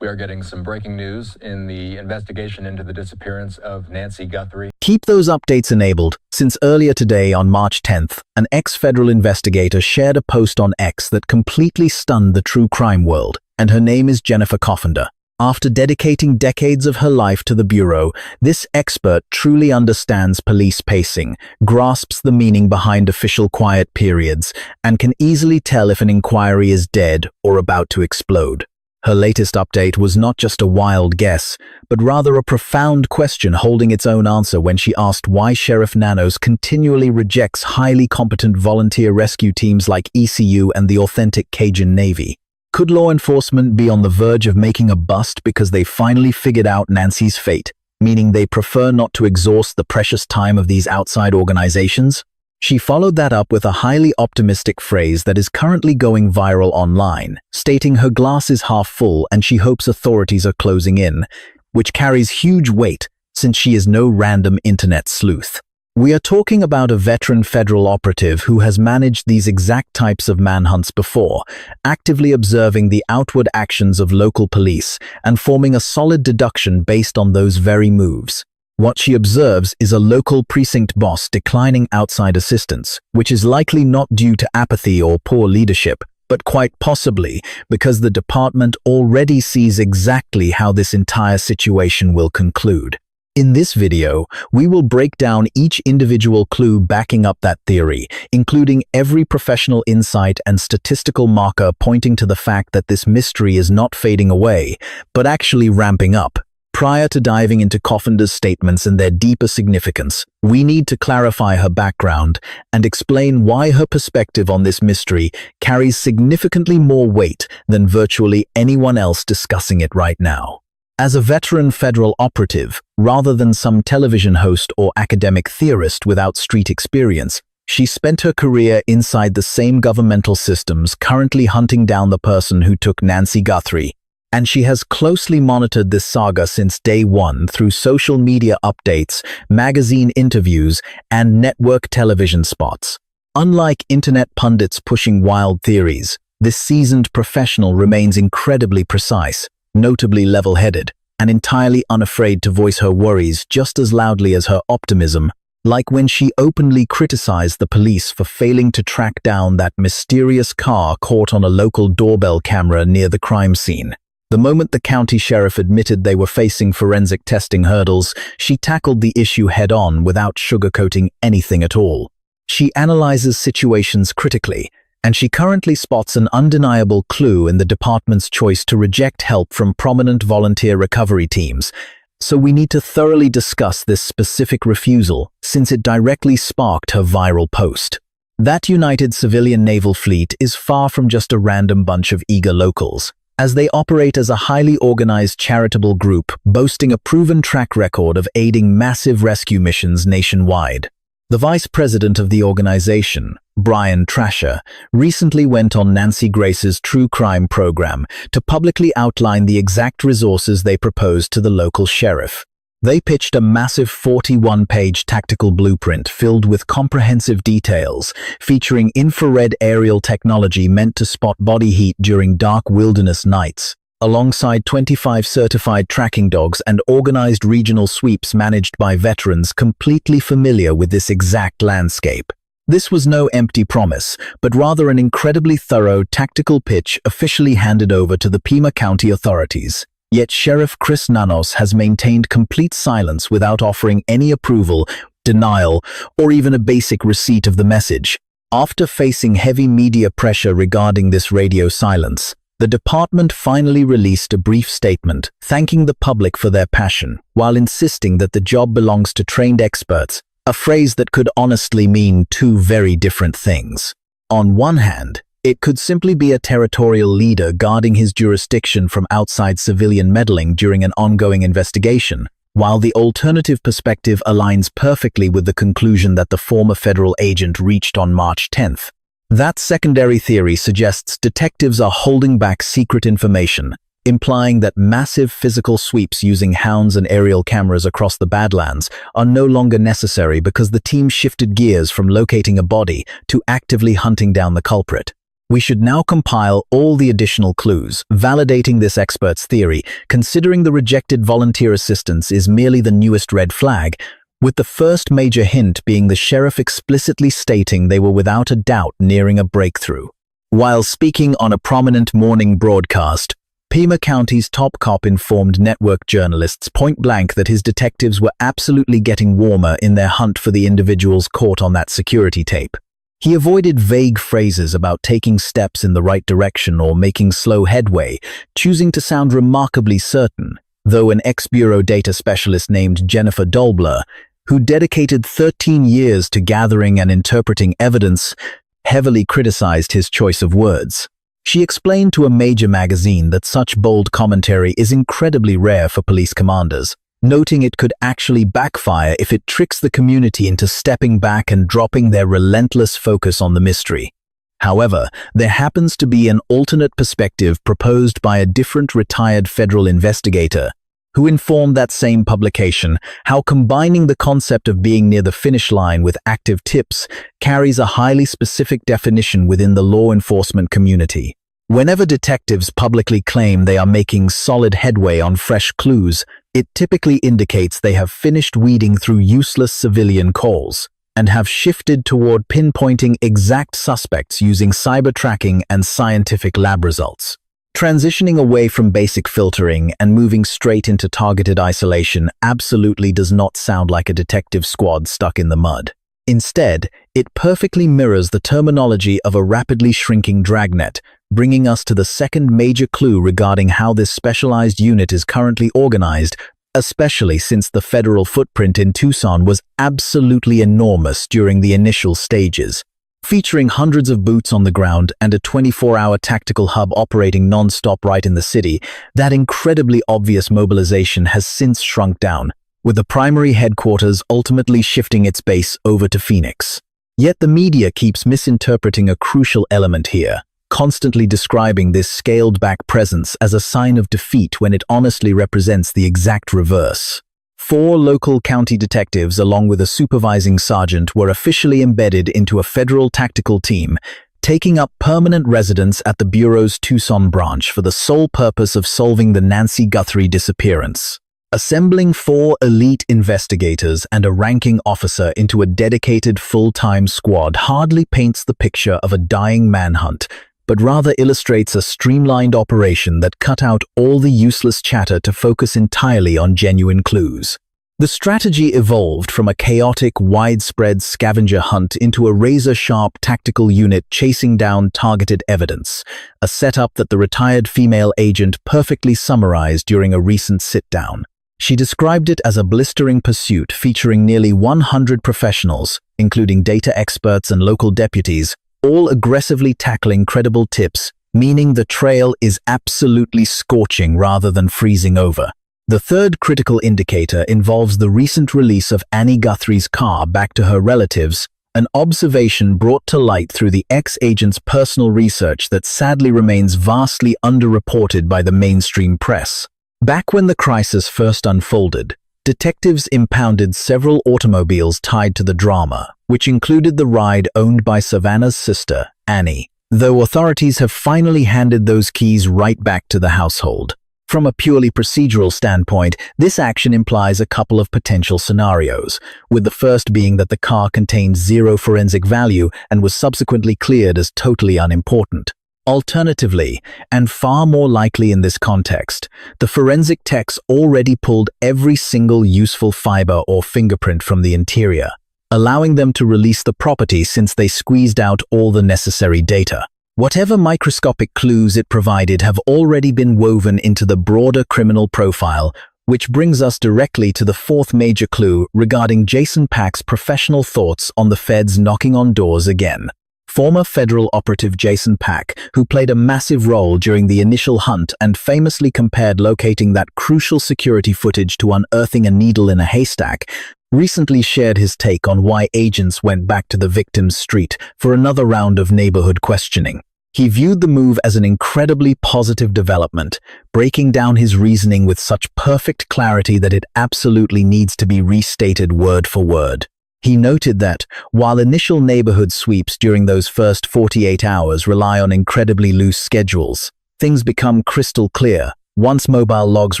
We are getting some breaking news in the investigation into the disappearance of Nancy Guthrie. Keep those updates enabled, since earlier today on March 10th, an ex-federal investigator shared a post on X that completely stunned the true crime world, and her name is Jennifer Coffender. After dedicating decades of her life to the Bureau, this expert truly understands police pacing, grasps the meaning behind official quiet periods, and can easily tell if an inquiry is dead or about to explode. Her latest update was not just a wild guess, but rather a profound question holding its own answer when she asked why Sheriff Nanos continually rejects highly competent volunteer rescue teams like ECU and the authentic Cajun Navy. Could law enforcement be on the verge of making a bust because they finally figured out Nancy's fate, meaning they prefer not to exhaust the precious time of these outside organizations? She followed that up with a highly optimistic phrase that is currently going viral online, stating her glass is half full and she hopes authorities are closing in, which carries huge weight since she is no random internet sleuth. We are talking about a veteran federal operative who has managed these exact types of manhunts before, actively observing the outward actions of local police and forming a solid deduction based on those very moves. What she observes is a local precinct boss declining outside assistance, which is likely not due to apathy or poor leadership, but quite possibly because the department already sees exactly how this entire situation will conclude. In this video, we will break down each individual clue backing up that theory, including every professional insight and statistical marker pointing to the fact that this mystery is not fading away, but actually ramping up. Prior to diving into Coffinder's statements and their deeper significance, we need to clarify her background and explain why her perspective on this mystery carries significantly more weight than virtually anyone else discussing it right now. As a veteran federal operative, rather than some television host or academic theorist without street experience, she spent her career inside the same governmental systems currently hunting down the person who took Nancy Guthrie. And she has closely monitored this saga since day one through social media updates, magazine interviews, and network television spots. Unlike internet pundits pushing wild theories, this seasoned professional remains incredibly precise, notably level-headed, and entirely unafraid to voice her worries just as loudly as her optimism, like when she openly criticized the police for failing to track down that mysterious car caught on a local doorbell camera near the crime scene. The moment the county sheriff admitted they were facing forensic testing hurdles, she tackled the issue head-on without sugarcoating anything at all. She analyzes situations critically, and she currently spots an undeniable clue in the department's choice to reject help from prominent volunteer recovery teams. So we need to thoroughly discuss this specific refusal, since it directly sparked her viral post. That United Civilian Naval Fleet is far from just a random bunch of eager locals, as they operate as a highly organized charitable group boasting a proven track record of aiding massive rescue missions nationwide. The vice president of the organization, Brian Trasher, recently went on Nancy Grace's true crime program to publicly outline the exact resources they proposed to the local sheriff. They pitched a massive 41-page tactical blueprint filled with comprehensive details, featuring infrared aerial technology meant to spot body heat during dark wilderness nights, alongside 25 certified tracking dogs and organized regional sweeps managed by veterans completely familiar with this exact landscape. This was no empty promise, but rather an incredibly thorough tactical pitch officially handed over to the Pima County authorities. Yet Sheriff Chris Nanos has maintained complete silence without offering any approval, denial, or even a basic receipt of the message. After facing heavy media pressure regarding this radio silence, the department finally released a brief statement thanking the public for their passion, while insisting that the job belongs to trained experts, a phrase that could honestly mean two very different things. On one hand, it could simply be a territorial leader guarding his jurisdiction from outside civilian meddling during an ongoing investigation, while the alternative perspective aligns perfectly with the conclusion that the former federal agent reached on March 10th. That secondary theory suggests detectives are holding back secret information, implying that massive physical sweeps using hounds and aerial cameras across the Badlands are no longer necessary because the team shifted gears from locating a body to actively hunting down the culprit. We should now compile all the additional clues, validating this expert's theory, considering the rejected volunteer assistance is merely the newest red flag, with the first major hint being the sheriff explicitly stating they were without a doubt nearing a breakthrough. While speaking on a prominent morning broadcast, Pima County's top cop informed network journalists point-blank that his detectives were absolutely getting warmer in their hunt for the individuals caught on that security tape. He avoided vague phrases about taking steps in the right direction or making slow headway, choosing to sound remarkably certain, though an ex-bureau data specialist named Jennifer Dolbler, who dedicated 13 years to gathering and interpreting evidence, heavily criticized his choice of words. She explained to a major magazine that such bold commentary is incredibly rare for police commanders, noting it could actually backfire if it tricks the community into stepping back and dropping their relentless focus on the mystery. However, there happens to be an alternate perspective proposed by a different retired federal investigator, who informed that same publication how combining the concept of being near the finish line with active tips carries a highly specific definition within the law enforcement community. Whenever detectives publicly claim they are making solid headway on fresh clues, it typically indicates they have finished weeding through useless civilian calls and have shifted toward pinpointing exact suspects using cyber tracking and scientific lab results. Transitioning away from basic filtering and moving straight into targeted isolation absolutely does not sound like a detective squad stuck in the mud. Instead, it perfectly mirrors the terminology of a rapidly shrinking dragnet, bringing us to the second major clue regarding how this specialized unit is currently organized, especially since the federal footprint in Tucson was absolutely enormous during the initial stages. Featuring hundreds of boots on the ground and a 24-hour tactical hub operating non-stop right in the city, that incredibly obvious mobilization has since shrunk down, with the primary headquarters ultimately shifting its base over to Phoenix. Yet the media keeps misinterpreting a crucial element here, constantly describing this scaled-back presence as a sign of defeat when it honestly represents the exact reverse. 4 local county detectives along with a supervising sergeant were officially embedded into a federal tactical team, taking up permanent residence at the Bureau's Tucson branch for the sole purpose of solving the Nancy Guthrie disappearance. Assembling 4 elite investigators and a ranking officer into a dedicated full-time squad hardly paints the picture of a dying manhunt, but rather illustrates a streamlined operation that cut out all the useless chatter to focus entirely on genuine clues. The strategy evolved from a chaotic, widespread scavenger hunt into a razor-sharp tactical unit chasing down targeted evidence, a setup that the retired female agent perfectly summarized during a recent sit-down. She described it as a blistering pursuit featuring nearly 100 professionals, including data experts and local deputies, all aggressively tackling credible tips, meaning the trail is absolutely scorching rather than freezing over. The third critical indicator involves the recent release of Annie Guthrie's car back to her relatives, an observation brought to light through the ex-agent's personal research that sadly remains vastly underreported by the mainstream press. Back when the crisis first unfolded, detectives impounded several automobiles tied to the drama, which included the ride owned by Savannah's sister, Annie, though authorities have finally handed those keys right back to the household. From a purely procedural standpoint, this action implies a couple of potential scenarios, with the first being that the car contained 0 forensic value and was subsequently cleared as totally unimportant. Alternatively, and far more likely in this context, the forensic techs already pulled every single useful fiber or fingerprint from the interior, allowing them to release the property since they squeezed out all the necessary data. Whatever microscopic clues it provided have already been woven into the broader criminal profile, which brings us directly to the 4th major clue regarding Jason Pack's professional thoughts on the feds knocking on doors again. Former federal operative Jason Pack, who played a massive role during the initial hunt and famously compared locating that crucial security footage to unearthing a needle in a haystack, recently shared his take on why agents went back to the victim's street for another round of neighborhood questioning. He viewed the move as an incredibly positive development, breaking down his reasoning with such perfect clarity that it absolutely needs to be restated word for word. He noted that, while initial neighborhood sweeps during those first 48 hours rely on incredibly loose schedules, things become crystal clear. Once mobile logs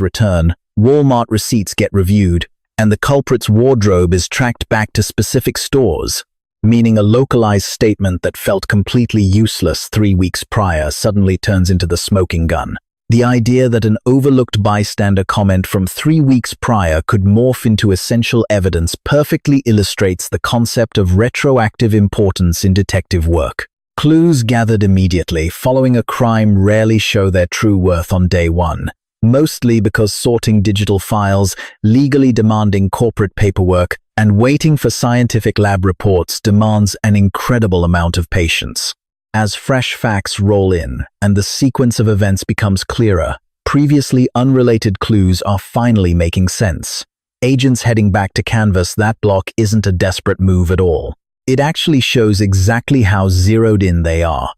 return, Walmart receipts get reviewed, and the culprit's wardrobe is tracked back to specific stores, meaning a localized statement that felt completely useless 3 weeks prior suddenly turns into the smoking gun. The idea that an overlooked bystander comment from 3 weeks prior could morph into essential evidence perfectly illustrates the concept of retroactive importance in detective work. Clues gathered immediately following a crime rarely show their true worth on day one, mostly because sorting digital files, legally demanding corporate paperwork, and waiting for scientific lab reports demands an incredible amount of patience. As fresh facts roll in and the sequence of events becomes clearer, previously unrelated clues are finally making sense. Agents heading back to canvass that block isn't a desperate move at all. It actually shows exactly how zeroed in they are.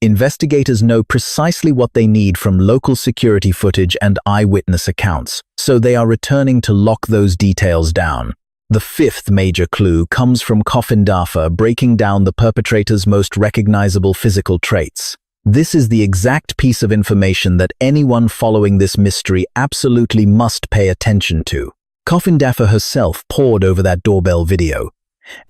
Investigators know precisely what they need from local security footage and eyewitness accounts, so they are returning to lock those details down. The fifth major clue comes from coffin data breaking down the perpetrator's most recognizable physical traits. This is the exact piece of information that anyone following this mystery absolutely must pay attention to. Coffin data herself pored over that doorbell video,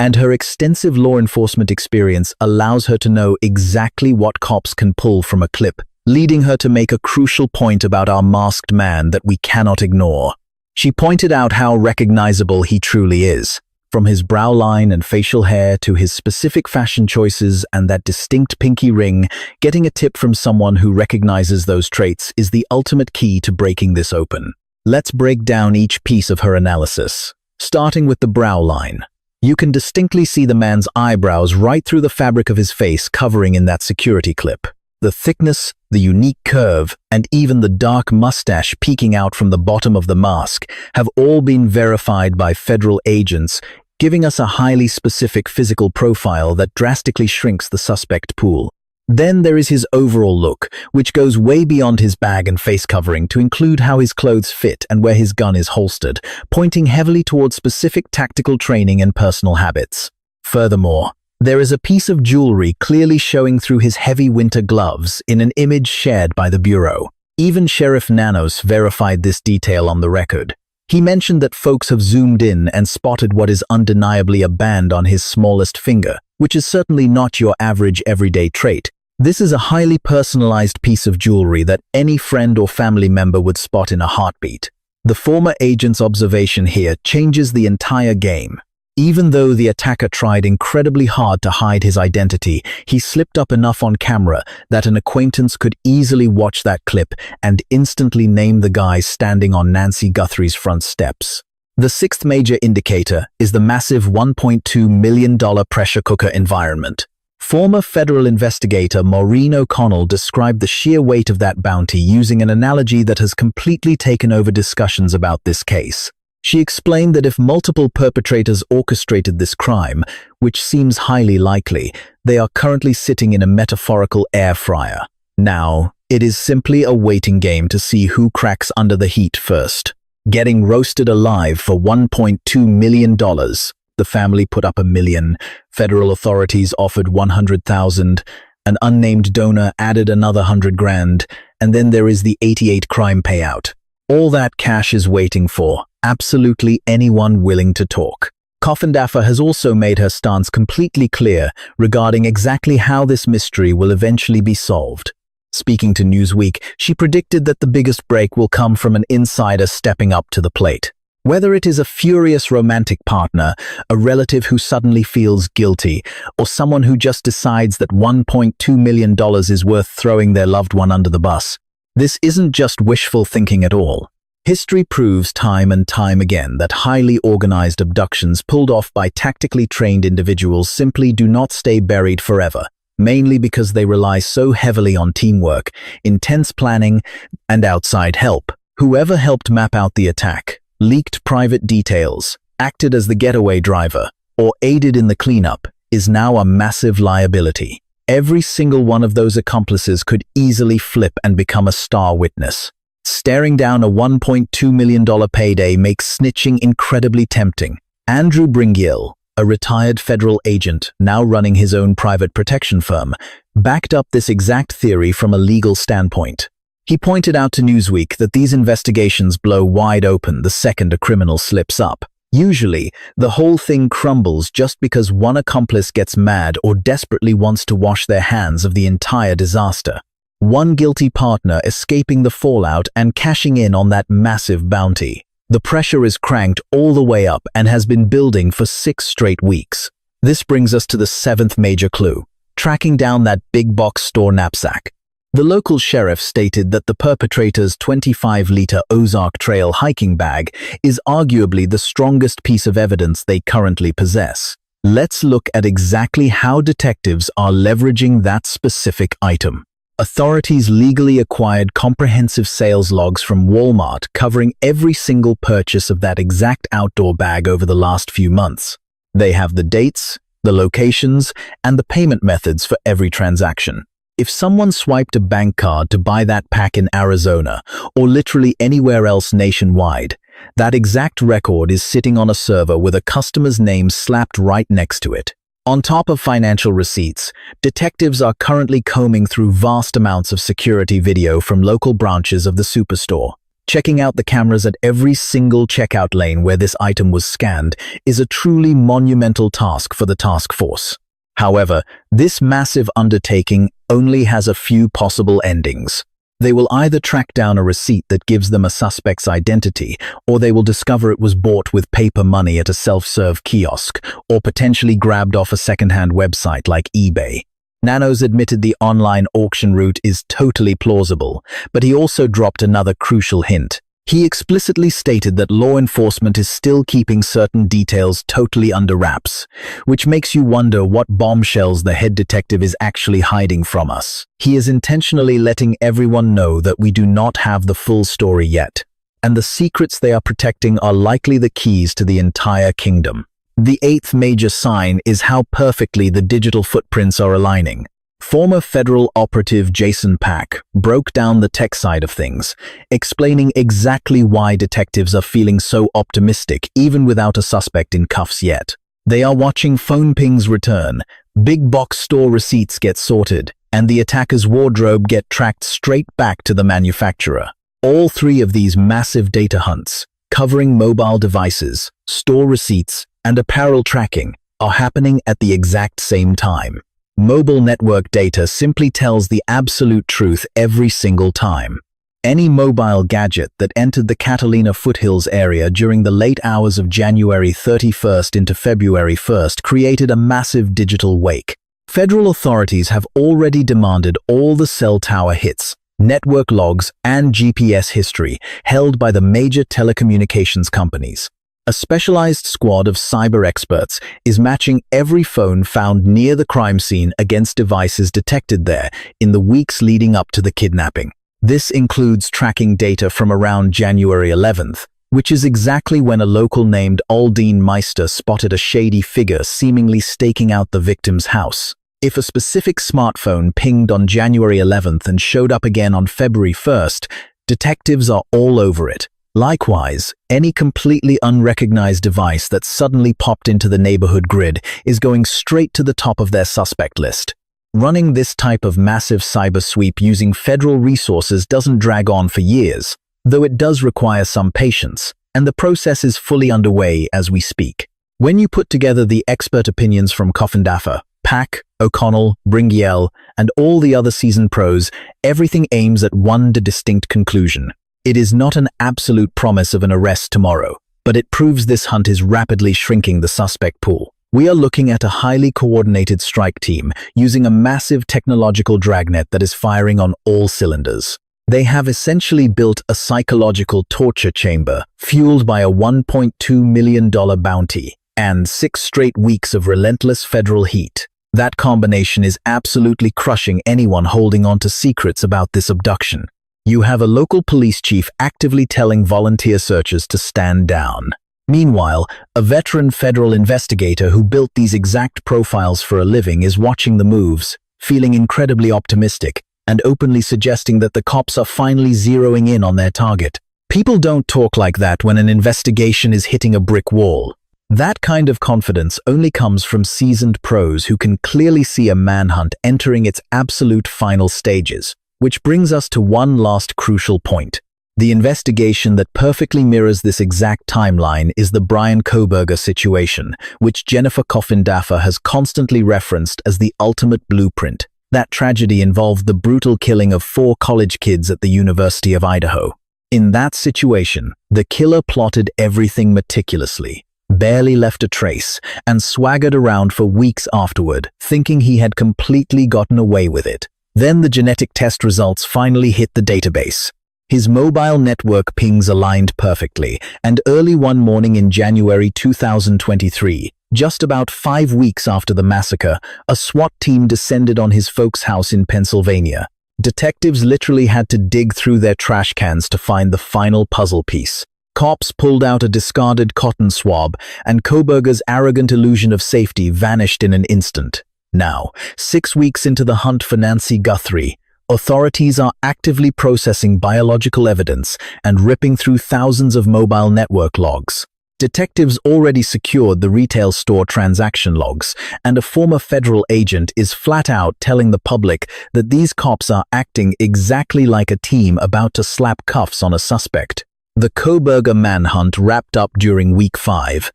and her extensive law enforcement experience allows her to know exactly what cops can pull from a clip, leading her to make a crucial point about our masked man that we cannot ignore. She pointed out how recognizable he truly is, from his brow line and facial hair to his specific fashion choices and that distinct pinky ring. Getting a tip from someone who recognizes those traits is the ultimate key to breaking this open. Let's break down each piece of her analysis, starting with the brow line. You can distinctly see the man's eyebrows right through the fabric of his face covering in that security clip. The thickness, the unique curve, and even the dark mustache peeking out from the bottom of the mask have all been verified by federal agents, giving us a highly specific physical profile that drastically shrinks the suspect pool. Then there is his overall look, which goes way beyond his bag and face covering to include how his clothes fit and where his gun is holstered, pointing heavily towards specific tactical training and personal habits. Furthermore, there is a piece of jewelry clearly showing through his heavy winter gloves in an image shared by the Bureau. Even Sheriff Nanos verified this detail on the record. He mentioned that folks have zoomed in and spotted what is undeniably a band on his smallest finger, which is certainly not your average everyday trait. This is a highly personalized piece of jewelry that any friend or family member would spot in a heartbeat. The former agent's observation here changes the entire game. Even though the attacker tried incredibly hard to hide his identity, he slipped up enough on camera that an acquaintance could easily watch that clip and instantly name the guy standing on Nancy Guthrie's front steps. The sixth major indicator is the massive $1.2 million pressure cooker environment. Former federal investigator Maureen O'Connell described the sheer weight of that bounty using an analogy that has completely taken over discussions about this case. She explained that if multiple perpetrators orchestrated this crime, which seems highly likely, they are currently sitting in a metaphorical air fryer. Now, it is simply a waiting game to see who cracks under the heat first. Getting roasted alive for $1.2 million. The family put up $1 million. Federal authorities offered $100,000. An unnamed donor added another $100,000. And then there is the 88 crime payout. All that cash is waiting for absolutely anyone willing to talk. Coffin Daffer has also made her stance completely clear regarding exactly how this mystery will eventually be solved. Speaking to Newsweek, she predicted that the biggest break will come from an insider stepping up to the plate. Whether it is a furious romantic partner, a relative who suddenly feels guilty, or someone who just decides that $1.2 million is worth throwing their loved one under the bus, this isn't just wishful thinking at all. History proves time and time again that highly organized abductions pulled off by tactically trained individuals simply do not stay buried forever, mainly because they rely so heavily on teamwork, intense planning, and outside help. Whoever helped map out the attack, leaked private details, acted as the getaway driver, or aided in the cleanup is now a massive liability. Every single one of those accomplices could easily flip and become a star witness. Staring down a $1.2 million payday makes snitching incredibly tempting, Andrew Bringiel, a retired federal agent now running his own private protection firm, backed up this exact theory from a legal standpoint. He pointed out to Newsweek that these investigations blow wide open the second a criminal slips up. Usually, the whole thing crumbles just because one accomplice gets mad or desperately wants to wash their hands of the entire disaster. One guilty partner escaping the fallout and cashing in on that massive bounty. The pressure is cranked all the way up and has been building for 6 straight weeks. This brings us to the 7th major clue, tracking down that big box store knapsack. The local sheriff stated that the perpetrator's 25-liter Ozark Trail hiking bag is arguably the strongest piece of evidence they currently possess. Let's look at exactly how detectives are leveraging that specific item. Authorities legally acquired comprehensive sales logs from Walmart covering every single purchase of that exact outdoor bag over the last few months. They have the dates, the locations, and the payment methods for every transaction. If someone swiped a bank card to buy that pack in Arizona, or literally anywhere else nationwide, that exact record is sitting on a server with a customer's name slapped right next to it. On top of financial receipts, detectives are currently combing through vast amounts of security video from local branches of the superstore. Checking out the cameras at every single checkout lane where this item was scanned is a truly monumental task for the task force. However, this massive undertaking only has a few possible endings. They will either track down a receipt that gives them a suspect's identity, or they will discover it was bought with paper money at a self-serve kiosk, or potentially grabbed off a second-hand website like eBay. Nanos admitted the online auction route is totally plausible, but he also dropped another crucial hint. He explicitly stated that law enforcement is still keeping certain details totally under wraps, which makes you wonder what bombshells the head detective is actually hiding from us. He is intentionally letting everyone know that we do not have the full story yet, and the secrets they are protecting are likely the keys to the entire kingdom. The 8th major sign is how perfectly the digital footprints are aligning. Former federal operative Jason Pack broke down the tech side of things, explaining exactly why detectives are feeling so optimistic even without a suspect in cuffs yet. They are watching phone pings return, big box store receipts get sorted, and the attacker's wardrobe get tracked straight back to the manufacturer. All 3 of these massive data hunts, covering mobile devices, store receipts, and apparel tracking, are happening at the exact same time. Mobile network data simply tells the absolute truth every single time. Any mobile gadget that entered the Catalina foothills area during the late hours of January 31st into February 1st created a massive digital wake. Federal authorities have already demanded all the cell tower hits, network logs, and GPS history held by the major telecommunications companies. A specialized squad of cyber experts is matching every phone found near the crime scene against devices detected there in the weeks leading up to the kidnapping. This includes tracking data from around January 11th, which is exactly when a local named Aldine Meister spotted a shady figure seemingly staking out the victim's house. If a specific smartphone pinged on January 11th and showed up again on February 1st, detectives are all over it. Likewise, any completely unrecognized device that suddenly popped into the neighborhood grid is going straight to the top of their suspect list. Running this type of massive cyber sweep using federal resources doesn't drag on for years, though it does require some patience, and the process is fully underway as we speak. When you put together the expert opinions from Coffindaffer, Pack, O'Connell, Bringiel, and all the other seasoned pros, everything aims at one distinct conclusion. It is not an absolute promise of an arrest tomorrow, but it proves this hunt is rapidly shrinking the suspect pool. We are looking at a highly coordinated strike team using a massive technological dragnet that is firing on all cylinders. They have essentially built a psychological torture chamber fueled by a $1.2 million bounty and 6 straight weeks of relentless federal heat. That combination is absolutely crushing anyone holding on to secrets about this abduction. You have a local police chief actively telling volunteer searchers to stand down. Meanwhile, a veteran federal investigator who built these exact profiles for a living is watching the moves, feeling incredibly optimistic, and openly suggesting that the cops are finally zeroing in on their target. People don't talk like that when an investigation is hitting a brick wall. That kind of confidence only comes from seasoned pros who can clearly see a manhunt entering its absolute final stages. Which brings us to one last crucial point. The investigation that perfectly mirrors this exact timeline is the Brian Kohberger situation, which Jennifer Coffindaffer has constantly referenced as the ultimate blueprint. That tragedy involved the brutal killing of 4 college kids at the University of Idaho. In that situation, the killer plotted everything meticulously, barely left a trace, and swaggered around for weeks afterward, thinking he had completely gotten away with it. Then the genetic test results finally hit the database. His mobile network pings aligned perfectly, and early one morning in January 2023, just about 5 weeks after the massacre, a SWAT team descended on his folks' house in Pennsylvania. Detectives literally had to dig through their trash cans to find the final puzzle piece. Cops pulled out a discarded cotton swab, and Kohberger's arrogant illusion of safety vanished in an instant. Now, 6 weeks into the hunt for Nancy Guthrie, authorities are actively processing biological evidence and ripping through thousands of mobile network logs. Detectives already secured the retail store transaction logs, and a former federal agent is flat out telling the public that these cops are acting exactly like a team about to slap cuffs on a suspect. The Kohberger manhunt wrapped up during week 5,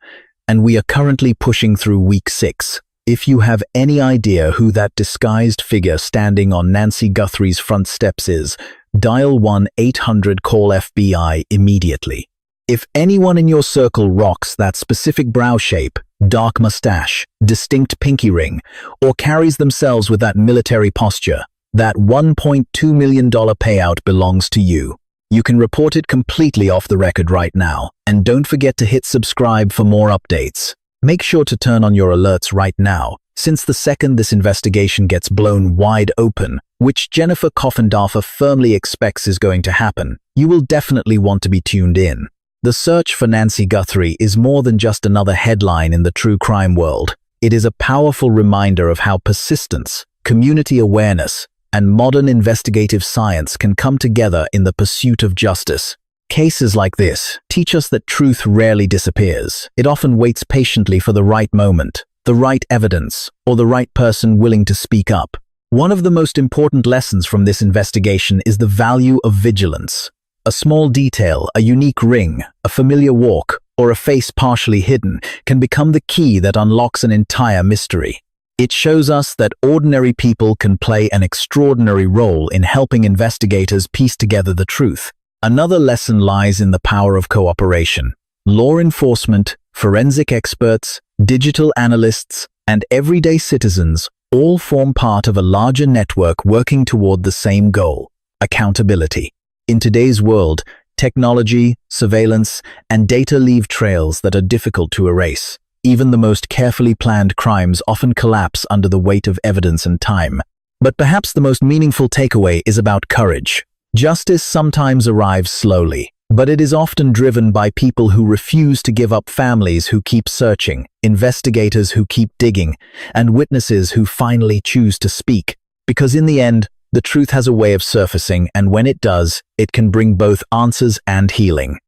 and we are currently pushing through week 6. If you have any idea who that disguised figure standing on Nancy Guthrie's front steps is, dial 1-800-CALL-FBI immediately. If anyone in your circle rocks that specific brow shape, dark mustache, distinct pinky ring, or carries themselves with that military posture, that $1.2 million payout belongs to you. You can report it completely off the record right now, and don't forget to hit subscribe for more updates. Make sure to turn on your alerts right now, since the second this investigation gets blown wide open, which Jennifer Coffindaffer firmly expects is going to happen, you will definitely want to be tuned in. The search for Nancy Guthrie is more than just another headline in the true crime world. It is a powerful reminder of how persistence, community awareness, and modern investigative science can come together in the pursuit of justice. Cases like this teach us that truth rarely disappears. It often waits patiently for the right moment, the right evidence, or the right person willing to speak up. One of the most important lessons from this investigation is the value of vigilance. A small detail, a unique ring, a familiar walk, or a face partially hidden can become the key that unlocks an entire mystery. It shows us that ordinary people can play an extraordinary role in helping investigators piece together the truth. Another lesson lies in the power of cooperation. Law enforcement, forensic experts, digital analysts, and everyday citizens all form part of a larger network working toward the same goal: accountability. In today's world, technology, surveillance, and data leave trails that are difficult to erase. Even the most carefully planned crimes often collapse under the weight of evidence and time. But perhaps the most meaningful takeaway is about courage. Justice sometimes arrives slowly, but it is often driven by people who refuse to give up, families who keep searching, investigators who keep digging, and witnesses who finally choose to speak. Because in the end, the truth has a way of surfacing, and when it does, it can bring both answers and healing.